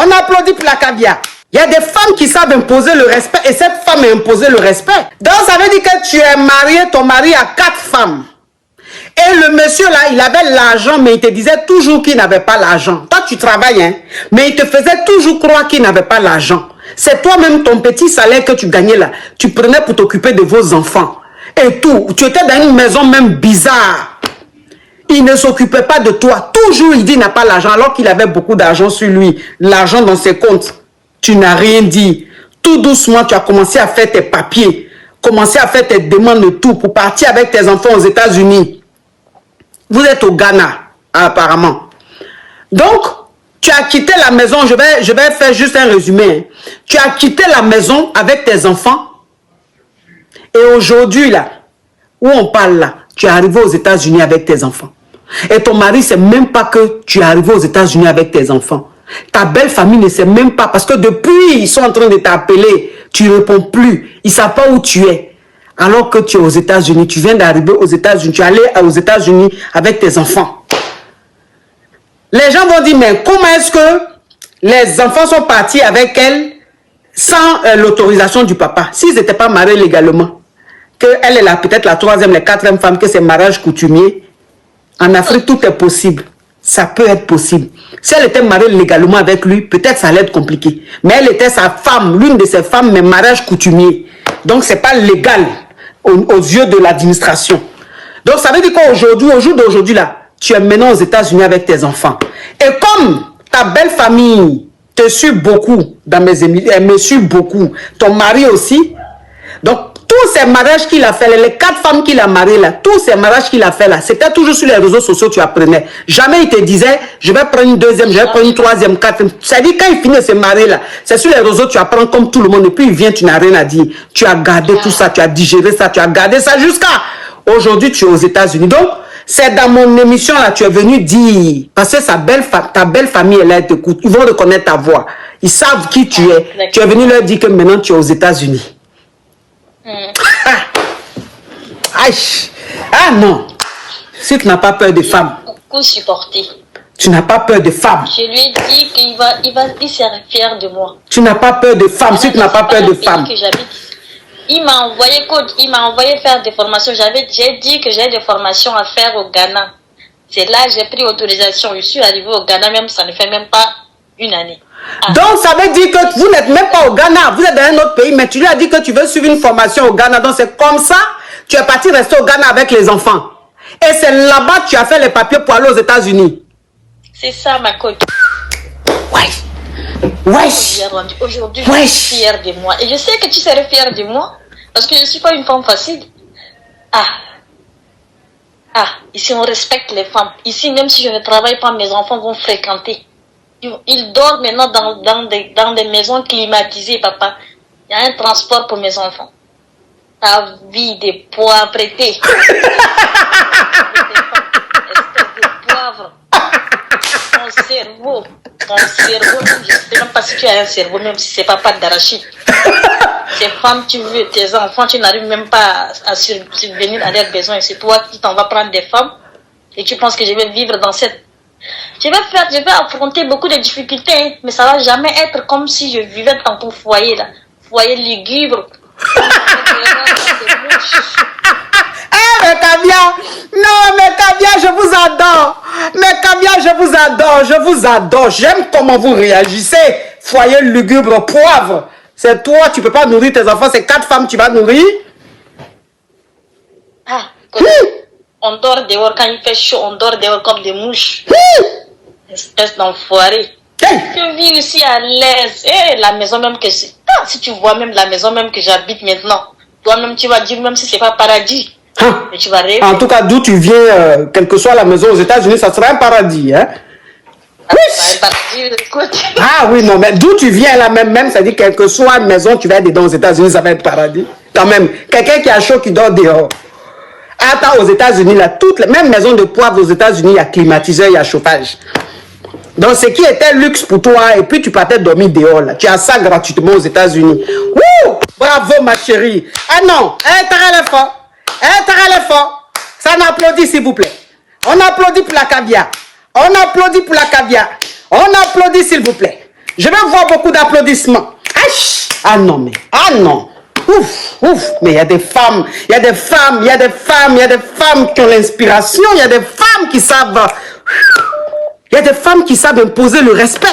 On applaudit pour la caviar. Il y a des femmes qui savent imposer le respect et cette femme a imposé le respect. Donc ça veut dire que tu es marié, ton mari a 4 femmes. Et le monsieur là, il avait l'argent, mais il te disait toujours qu'il n'avait pas l'argent. Toi, tu travailles, hein, mais il te faisait toujours croire qu'il n'avait pas l'argent. C'est toi-même, ton petit salaire que tu gagnais là, tu prenais pour t'occuper de vos enfants. Et tout, tu étais dans une maison même bizarre. Il ne s'occupait pas de toi. Toujours, il dit qu'il n'a pas l'argent, alors qu'il avait beaucoup d'argent sur lui. L'argent dans ses comptes. Tu n'as rien dit. Tout doucement, tu as commencé à faire tes papiers. Commencé à faire tes demandes de tout pour partir avec tes enfants aux États-Unis. Vous êtes au Ghana, apparemment. Donc, tu as quitté la maison. Je vais faire juste un résumé. Tu as quitté la maison avec tes enfants. Et aujourd'hui, là, où on parle là, tu es arrivé aux États-Unis avec tes enfants. Et ton mari ne sait même pas que tu es arrivé aux États-Unis avec tes enfants. Ta belle famille ne sait même pas. Parce que depuis, ils sont en train de t'appeler. Tu ne réponds plus. Ils ne savent pas où tu es. Alors que tu es aux États-Unis. Tu viens d'arriver aux États-Unis. Tu es allé aux États-Unis avec tes enfants. Les gens vont dire, mais comment est-ce que les enfants sont partis avec elle sans l'autorisation du papa? S'ils n'étaient pas mariés légalement. Qu'elle est peut-être la 3e, la 4e femme, que c'est mariage coutumier. En Afrique, tout est possible. Ça peut être possible. Si elle était mariée légalement avec lui, peut-être ça allait être compliqué. Mais elle était sa femme, l'une de ses femmes, mais mariage coutumier. Donc, ce n'est pas légal aux yeux de l'administration. Donc, ça veut dire qu'aujourd'hui, au jour d'aujourd'hui, là, tu es maintenant aux États-Unis avec tes enfants. Et comme ta belle famille te suit beaucoup dans mes émissions, elle me suit beaucoup, ton mari aussi, donc, tous ces mariages qu'il a fait, les 4 femmes qu'il a mariées là, tous ces mariages qu'il a fait là, c'était toujours sur les réseaux sociaux tu apprenais. Jamais il te disait, je vais prendre une 2e, je vais prendre une 3e, 4e. C'est-à-dire quand il finit de se marier là, c'est sur les réseaux tu apprends comme tout le monde et puis il vient, tu n'as rien à dire. Tu as gardé tout ça, tu as digéré ça, tu as gardé ça jusqu'à aujourd'hui tu es aux États-Unis. Donc, c'est dans mon émission là, tu es venu dire, parce que ta belle famille est là, elle t'écoute, ils vont reconnaître ta voix. Ils savent qui tu es. Tu es venu leur dire que maintenant tu es aux États-Unis. Ah non, si tu n'as pas peur de femmes, beaucoup supporté. Tu n'as pas peur de femmes. Je lui ai dit qu'il serait fier de moi. Tu n'as pas peur de femmes, si tu n'as pas peur de femmes. Il m'a envoyé faire des formations. J'ai dit que j'ai des formations à faire au Ghana. C'est là que j'ai pris autorisation. Je suis arrivée au Ghana, même ça ne fait même pas une année. Donc, ça veut dire que vous n'êtes même pas au Ghana. Vous êtes dans un autre pays, mais tu lui as dit que tu veux suivre une formation au Ghana. Donc, c'est comme ça, tu es parti rester au Ghana avec les enfants. Et c'est là-bas que tu as fait les papiers pour aller aux États-Unis. C'est ça, ma coach. Aujourd'hui, je suis fière de moi. Et je sais que tu serais fière de moi. Parce que je ne suis pas une femme facile. Ici, on respecte les femmes. Ici, même si je ne travaille pas, mes enfants vont fréquenter. Ils dorment maintenant dans des maisons climatisées, papa. Il y a un transport pour mes enfants. Ta vie des poivres prêtés. Des poivres. Ton cerveau, je ne sais même pas si tu as un cerveau, même si c'est pas pâte d'arachide. Ces femmes, tu veux, tes enfants, tu n'arrives même pas à subvenir à leurs besoins. C'est toi qui t'en vas prendre des femmes et tu penses que je vais vivre dans cette... Je vais affronter beaucoup de difficultés, mais ça va jamais être comme si je vivais dans ton foyer là. Foyer lugubre. Mais caviar, non, mais caviar, je vous adore. Mais caviar, je vous adore, je vous adore. J'aime comment vous réagissez. Foyer lugubre, poivre. C'est toi, tu peux pas nourrir tes enfants, c'est 4 femmes tu vas nourrir. On dort dehors quand il fait chaud, on dort dehors comme des mouches. Espèce d'enfoiré. Je vis ici à l'aise. La maison même que c'est. Si tu vois même la maison même que j'habite maintenant, toi-même tu vas dire même si c'est pas paradis. Mais tu vas rêver. En tout cas, d'où tu viens, quelle que soit la maison aux États-Unis, ça sera un paradis, hein? Oui, non, mais d'où tu viens là même, ça dit quelle que soit une maison, tu vas être dedans aux États-Unis, ça va être paradis. Quand même, quelqu'un qui a chaud qui dort dehors. Attends, aux États-Unis, là, toutes les mêmes maisons de poivre aux États-Unis, il y a climatiseur, il y a chauffage. Donc, ce qui était luxe pour toi, et puis tu partais dormir dehors, là. Tu as ça gratuitement aux États-Unis. Bravo, ma chérie. Ah non, t'as fort. T'as fort. Ça n'applaudit, s'il vous plaît. On applaudit pour la caviar. On applaudit pour la caviar. On applaudit, s'il vous plaît. Je vais voir beaucoup d'applaudissements. Ah non, mais, ah non. Ouf, ouf, mais il y a des femmes, il y a des femmes, il y a des femmes, il y a des femmes qui ont l'inspiration, il y a des femmes qui savent, il y a des femmes qui savent imposer le respect.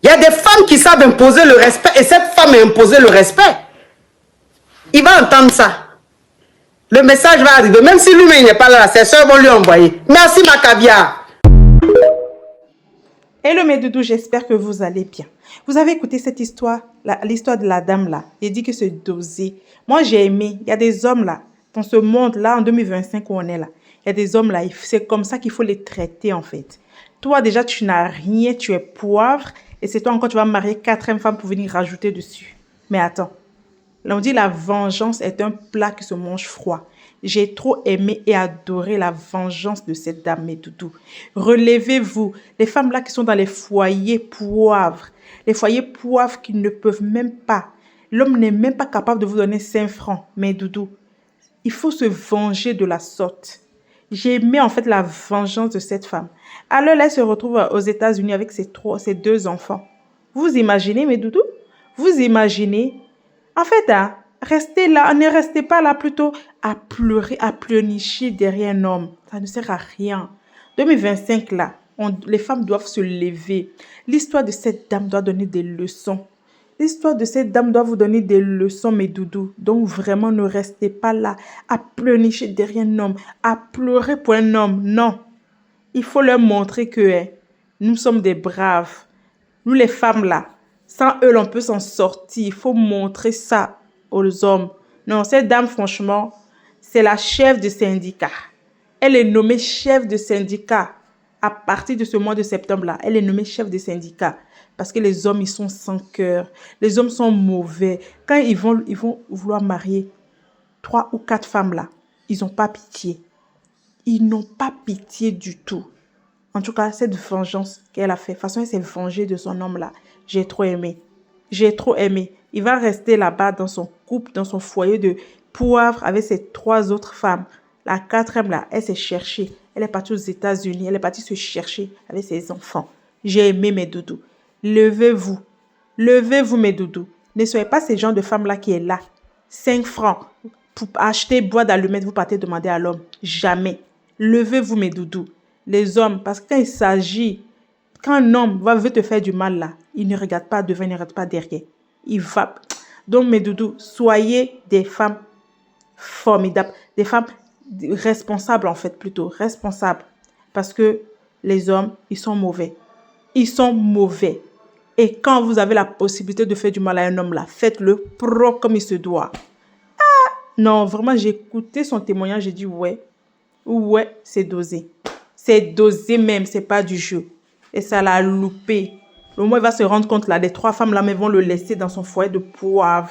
Il y a des femmes qui savent imposer le respect et cette femme a imposé le respect. Il va entendre ça. Le message va arriver, même si lui-même n'est pas là, ses soeurs vont lui envoyer. Merci ma caviar. Hello mes doudous, j'espère que vous allez bien. Vous avez écouté cette histoire, l'histoire de la dame là. Il dit que c'est dosé. Moi j'ai aimé. Il y a des hommes là, dans ce monde là, en 2025 où on est là. Il y a des hommes là, c'est comme ça qu'il faut les traiter en fait. Toi déjà tu n'as rien, tu es poivre. Et c'est toi encore tu vas marier 4e femme pour venir rajouter dessus. Mais attends. Là, on dit la vengeance est un plat qui se mange froid. J'ai trop aimé et adoré la vengeance de cette dame, mes doudous. Relevez-vous. Les femmes là qui sont dans les foyers poivres. Les foyers poivres qui ne peuvent même pas. L'homme n'est même pas capable de vous donner 5 francs, mes doudous. Il faut se venger de la sorte. J'ai aimé en fait la vengeance de cette femme. Alors là, elle se retrouve aux États-Unis avec ses 2 enfants. Vous imaginez, mes doudous? Vous imaginez? En fait, hein, restez là, ne restez pas là plutôt à pleurer, à pleurnicher derrière un homme. Ça ne sert à rien. 2025 là, les femmes doivent se lever. L'histoire de cette dame doit donner des leçons. L'histoire de cette dame doit vous donner des leçons, mes doudous. Donc vraiment, ne restez pas là à pleurnicher derrière un homme, à pleurer pour un homme. Non. Il faut leur montrer que nous sommes des braves. Nous les femmes là, sans eux, on peut s'en sortir. Il faut montrer ça aux hommes. Non, cette dame, franchement, c'est la chef de syndicat. Elle est nommée chef de syndicat. À partir de ce mois de septembre-là, elle est nommée chef de syndicat. Parce que les hommes, ils sont sans cœur. Les hommes sont mauvais. Quand ils vont vouloir marier 3 ou 4 femmes là, ils n'ont pas pitié. Ils n'ont pas pitié du tout. En tout cas, cette vengeance qu'elle a fait, de toute façon, elle s'est vengée de son homme là. J'ai trop aimé. J'ai trop aimé. Il va rester là-bas dans son couple, dans son foyer de poivre avec ses 3 autres femmes. La 4e là, elle s'est cherchée. Elle est partie aux États-Unis. Elle est partie se chercher avec ses enfants. J'ai aimé mes doudous. Levez-vous. Levez-vous mes doudous. Ne soyez pas ces gens de femmes là qui est là. 5 francs pour acheter bois d'allumettes, vous partez demander à l'homme. Jamais. Levez-vous mes doudous. Les hommes, parce que quand il s'agit, quand un homme veut te faire du mal là, il ne regarde pas devant, il ne regarde pas derrière. Il va. Donc mes doudous, soyez des femmes formidables, des femmes responsables en fait plutôt, responsables. Parce que les hommes, ils sont mauvais. Ils sont mauvais. Et quand vous avez la possibilité de faire du mal à un homme là, faites-le propre comme il se doit. Ah, non, vraiment, j'ai écouté son témoignage, j'ai dit ouais, c'est dosé. C'est dosé même, c'est pas du jeu. Et ça l'a loupé. Le moment il va se rendre compte là, les 3 femmes là, mais vont le laisser dans son foyer de poivre.